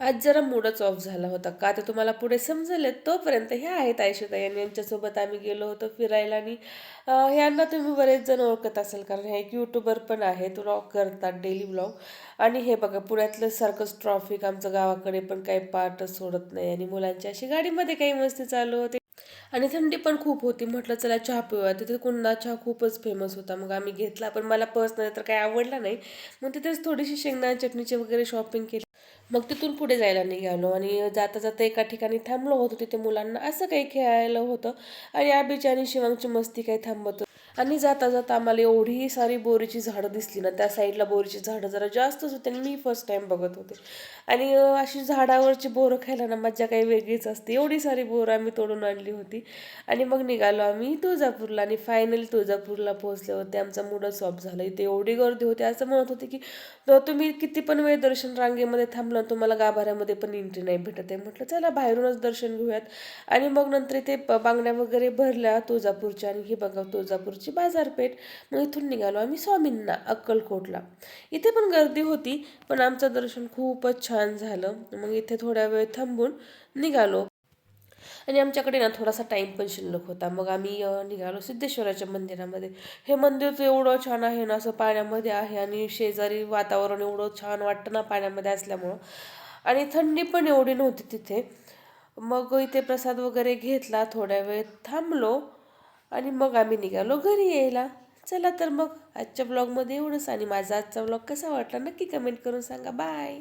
आज जरा मूडच ऑफ झाला होता. का ते तुम्हाला पुढे समजेल तोपर्यंत ह्या आहेत आयशूताई आणि यांच्यासोबत आम्ही गेलो होतो फिरायला आणि ह्यांना तुम्ही बरेच जण ओळखत असाल कारण हे एक यूट्यूबर पण आहेत, व्लॉग करतात, डेली व्लॉग. आणि हे बघा पुण्यातलं सारखंच ट्रॉफिक आमचं गावाकडे पण काही पार्टच सोडत नाही आणि मुलांची अशी गाडीमध्ये काही मस्ती चालू होती. आणि थंडी पण खूप होती. म्हटलं चला चहा पिऊया. तिथे कुंदा चहा खूपच फेमस होता. मग आम्ही घेतला, पण मला पर्सनली तर काही आवडला नाही. मग तिथेच थोडीशी शेंगदाणा चटणीची वगैरे शॉपिंग केली. मग तिथून पुढे जायला निघालो आणि जाता जाता एका ठिकाणी थांबलो होतो. तिथे मुलांना असं काही खेळायला होतं आणि आबीची आणि शिवांगची मस्ती काही थांबत होती. आणि जाता जाता आम्हाला एवढी सारी बोरीची झाडं दिसली ना, त्या साईडला बोरीची झाडं जरा जास्तच होती आणि मी फर्स्ट टाइम बघत होते. आणि अशी झाडावरची बोरं खायला ना मज्जा काही वेगळीच असते. एवढी सारी बोरं आम्ही तोडून आणली होती आणि मग निघालो आम्ही तुळजापूरला आणि फायनली तुळजापूरला पोहोचले होते. आमचा मूडच ऑफ झाला. इथे एवढी गर्दी होती, असं म्हणत होते की तुम्ही किती पण वेळ दर्शन रांगेमध्ये थांबलं तुम्हाला गाभाऱ्यामध्ये पण एंट्री नाही भेटत आहे. म्हटलं चला बाहेरूनच दर्शन घेऊयात. आणि मग नंतर इथे बांगड्या वगैरे भरल्या तुळजापूरच्या आणि ही बघा तुळजापूरची बाजारपेठ. मग इथून निघालो आम्ही स्वामींना अक्कलकोटला. इथे पण गर्दी होती, पण आमचं दर्शन खूपच छान झालं. मग इथे थोड्या वेळ थांबून निघालो आणि आमच्याकडे ना थोडासा टाईम पण शिल्लक होता. मग आम्ही निघालो सिद्धेश्वराच्या मंदिरामध्ये. हे मंदिर तर एवढं छान आहे ना, असं पाण्यामध्ये आहे आणि शेजारी वातावरण एवढं छान वाटतं ना पाण्यामध्ये असल्यामुळं. आणि थंडी पण एवढी नव्हती तिथे. मग इथे प्रसाद वगैरे घेतला, थोड्या वेळ थांबलो आणि मग आम्ही निघालो घरी यायला. चला तर मग आजच्या ब्लॉगमध्ये एवढंच आणि माझा आजचा ब्लॉग कसा वाटला नक्की कमेंट करून सांगा. बाय.